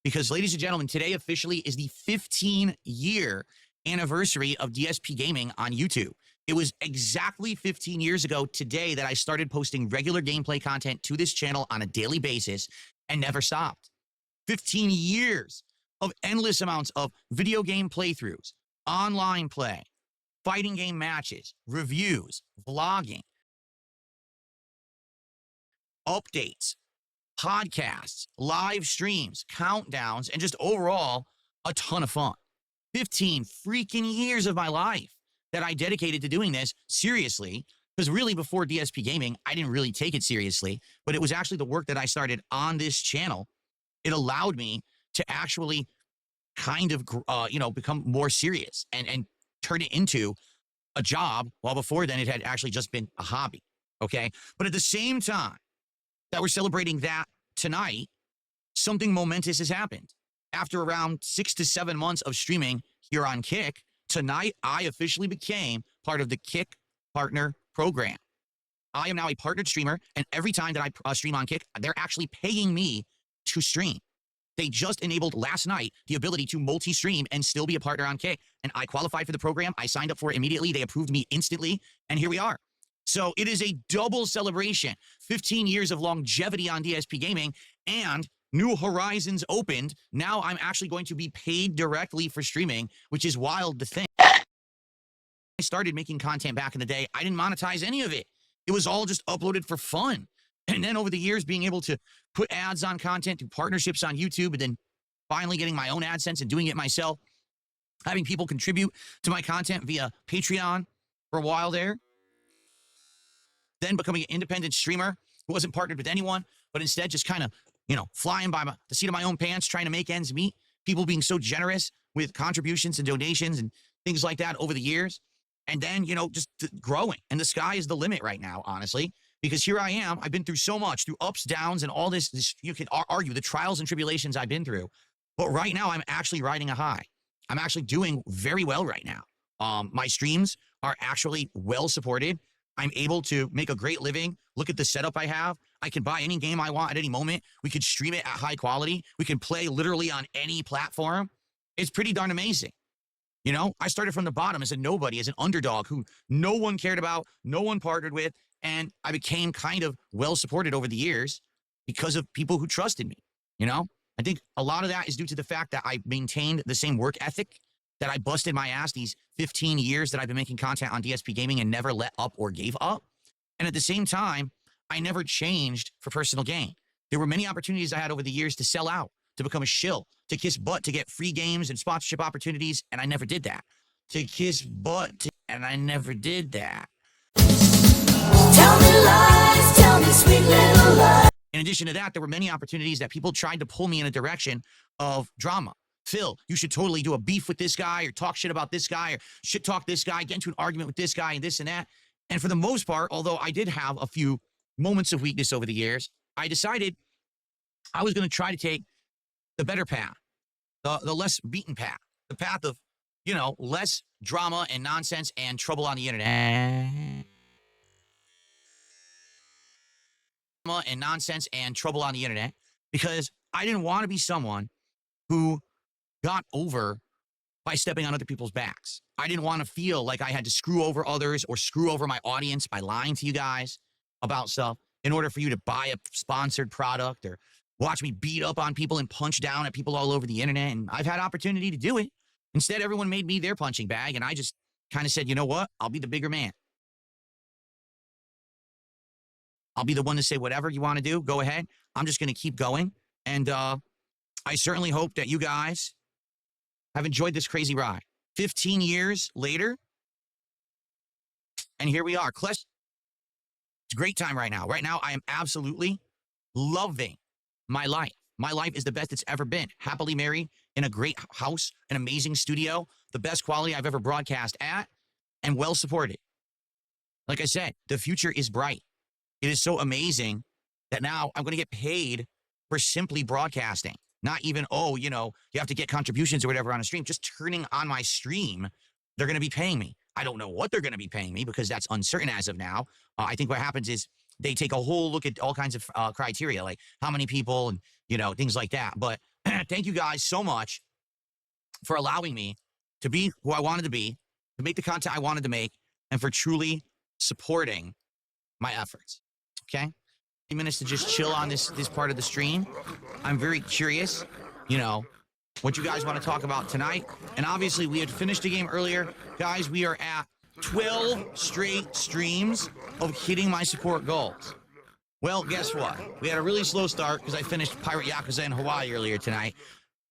because, ladies and gentlemen, today officially is the 15-year anniversary of DSP Gaming on YouTube. It was exactly 15 years ago today that I started posting regular gameplay content to this channel on a daily basis and never stopped. 15 years of endless amounts of video game playthroughs, online play, fighting game matches, reviews, vlogging, updates, podcasts, live streams, countdowns, and just overall a ton of fun. 15 freaking years of my life that I dedicated to doing this seriously, because really before DSP Gaming, I didn't really take it seriously, but it was actually the work that I started on this channel. It allowed me to actually kind of, become more serious and turn it into a job, while before then it had actually just been a hobby, okay? But at the same time that we're celebrating that tonight, something momentous has happened. After around 6 to 7 months of streaming here on Kick, tonight I officially became part of the Kick Partner Program. I am now a partnered streamer, and every time that I stream on Kick, they're actually paying me to stream. They just enabled last night the ability to multi-stream and still be a partner on Kick, and I qualified for the program. I signed up for it immediately. They approved me instantly, and here we are. So it is a double celebration. 15 years of longevity on DSP Gaming, and new horizons opened. Now I'm actually going to be paid directly for streaming, which is wild to think. I started making content back in the day. I didn't monetize any of it. It was all just uploaded for fun. And then over the years, being able to put ads on content, do partnerships on YouTube, and then finally getting my own AdSense and doing it myself, having people contribute to my content via Patreon for a while there, then becoming an independent streamer who wasn't partnered with anyone, but instead just kind of, flying by the seat of my own pants, trying to make ends meet, people being so generous with contributions and donations and things like that over the years. And then, just growing. And the sky is the limit right now, honestly, because here I am. I've been through so much, through ups, downs, and all this you can argue, the trials and tribulations I've been through. But right now, I'm actually riding a high. I'm actually doing very well right now. My streams are actually well supported. I'm able to make a great living. Look at the setup I have. I can buy any game I want at any moment. We could stream it at high quality. We can play literally on any platform. It's pretty darn amazing. I started from the bottom as a nobody, as an underdog who no one cared about, no one partnered with, and I became kind of well supported over the years because of people who trusted me. I think a lot of that is due to the fact that I maintained the same work ethic, that I busted my ass these 15 years that I've been making content on DSP Gaming and never let up or gave up. And at the same time, I never changed for personal gain. There were many opportunities I had over the years to sell out, to become a shill, to kiss butt, to get free games and sponsorship opportunities, and I never did that. To kiss butt, and I never did that. Tell me lies, tell me sweet little lies. In addition to that, there were many opportunities that people tried to pull me in a direction of drama. Phil, you should totally do a beef with this guy, or talk shit about this guy, or shit talk this guy, get into an argument with this guy and this and that. And for the most part, although I did have a few moments of weakness over the years, I decided I was going to try to take the better path, the less beaten path, the path of, less drama and nonsense and trouble on the internet. And nonsense and trouble on the internet, because I didn't want to be someone who got over by stepping on other people's backs. I didn't want to feel like I had to screw over others or screw over my audience by lying to you guys about stuff in order for you to buy a sponsored product or watch me beat up on people and punch down at people all over the internet. And I've had opportunity to do it. Instead, everyone made me their punching bag, and I just kind of said, you know what? I'll be the bigger man. I'll be the one to say whatever you want to do. Go ahead. I'm just going to keep going. And I certainly hope that you guys have enjoyed this crazy ride. 15 years later, and here we are. It's a great time right now. Right now, I am absolutely loving my life. My life is the best it's ever been. Happily married, in a great house, an amazing studio, the best quality I've ever broadcast at, and well supported. Like I said, the future is bright. It is so amazing that now I'm going to get paid for simply broadcasting. Not even, you have to get contributions or whatever on a stream. Just turning on my stream, they're going to be paying me. I don't know what they're going to be paying me because that's uncertain as of now. I think what happens is they take a whole look at all kinds of criteria, like how many people and, things like that. But Thank you guys so much for allowing me to be who I wanted to be, to make the content I wanted to make, and for truly supporting my efforts. Okay? 10 minutes to just chill on this part of the stream. I'm very curious, you know, what you guys want to talk about tonight. And obviously, we had finished the game earlier. Guys, we are at 12 straight streams of hitting my support goals. Well, guess what? We had a really slow start because I finished Pirate Yakuza in Hawaii earlier tonight.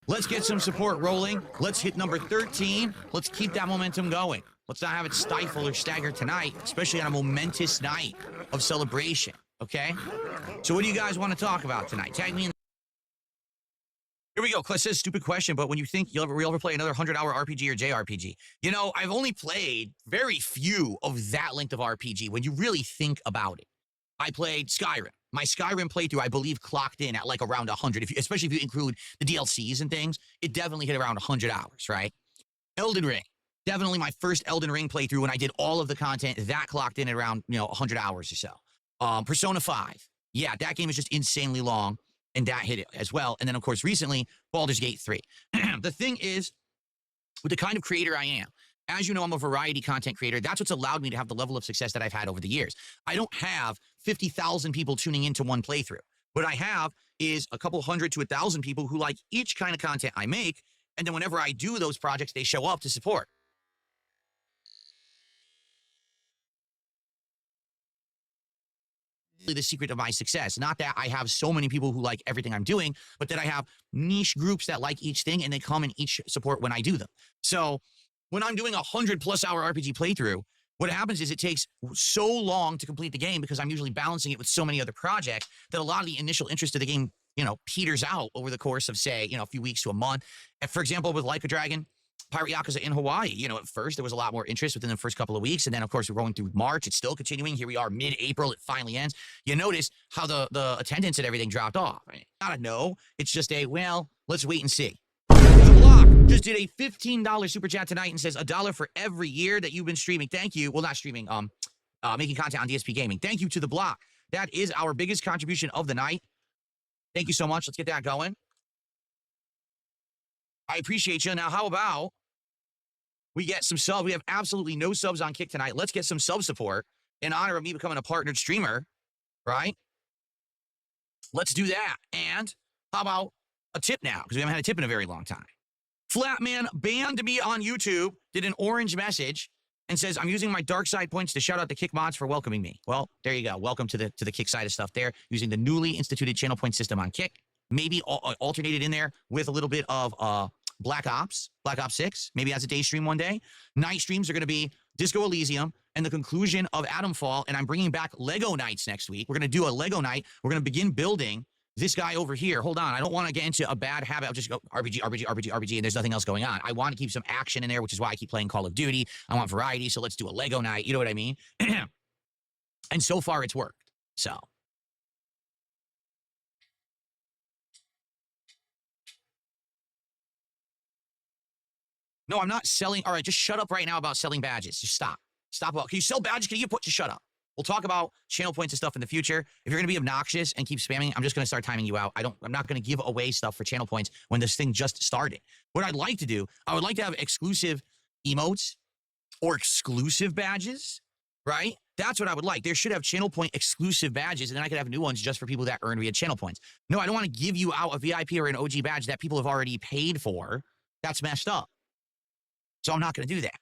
Let's get some support rolling. Let's hit number 13. Let's keep that momentum going. Let's not have it stifle or stagger tonight, especially on a momentous night of celebration, okay? So what do you guys want to talk about tonight? Tag me in. Here we go. Cliff says, stupid question, but when you think you'll ever play another 100-hour RPG or JRPG? You know, I've only played very few of that length of RPG when you really think about it. I played Skyrim. My Skyrim playthrough, I believe, clocked in at like around 100, especially if you include the DLCs and things. It definitely hit around 100 hours, right? Elden Ring. Definitely my first Elden Ring playthrough when I did all of the content. That clocked in at around, 100 hours or so. Persona 5. Yeah, that game is just insanely long, and that hit it as well. And then, of course, recently, Baldur's Gate 3. The thing is, with the kind of creator I am, as you know, I'm a variety content creator. That's what's allowed me to have the level of success that I've had over the years. I don't have 50,000 people tuning into one playthrough. What I have is a couple hundred to 1,000 people who like each kind of content I make, and then whenever I do those projects, they show up to support. The secret of my success. Not that I have so many people who like everything I'm doing, but that I have niche groups that like each thing, and they come and each support when I do them. So when I'm doing a 100+ hour RPG playthrough, what happens is it takes so long to complete the game because I'm usually balancing it with so many other projects that a lot of the initial interest of the game, peters out over the course of, say, a few weeks to a month. And for example, with Like a Dragon, Pirate Yakuza in Hawaii, at first there was a lot more interest within the first couple of weeks. And then, of course, we're going through March. It's still continuing. Here we are mid-April. It finally ends. You notice how the attendance and everything dropped off. Right? Not a no. It's just let's wait and see. The Block just did a $15 super chat tonight and says $1 for every year that you've been streaming. Thank you. Well, not streaming, making content on DSP Gaming. Thank you to The Block. That is our biggest contribution of the night. Thank you so much. Let's get that going. I appreciate you. Now, how about we get some subs? We have absolutely no subs on Kick tonight. Let's get some sub support in honor of me becoming a partnered streamer, right? Let's do that. And how about a tip now? Because we haven't had a tip in a very long time. Flatman banned me on YouTube, did an orange message, and says, I'm using my dark side points to shout out the Kick mods for welcoming me. Well, there you go. Welcome to the Kick side of stuff there, using the newly instituted channel point system on Kick. Maybe alternated in there with a little bit of Black Ops 6, maybe as a day stream one day. Night streams are going to be Disco Elysium and the conclusion of Atomfall, and I'm bringing back Lego nights next week. We're going to do a Lego night. We're going to begin building this guy over here. Hold on. I don't want to get into a bad habit of just go RPG, and there's nothing else going on. I want to keep some action in there, which is why I keep playing Call of Duty. I want variety, so let's do a Lego night. You know what I mean? And so far, it's worked. So. No, I'm not selling. All right, just shut up right now about selling badges. Just stop. Stop. Can you sell badges? Just shut up. We'll talk about channel points and stuff in the future. If you're going to be obnoxious and keep spamming, I'm just going to start timing you out. I'm not going to give away stuff for channel points when this thing just started. What I'd like to do, I would like to have exclusive emotes or exclusive badges, right? That's what I would like. There should have channel point exclusive badges, and then I could have new ones just for people that earn via channel points. No, I don't want to give you out a VIP or an OG badge that people have already paid for. That's messed up. So I'm not going to do that.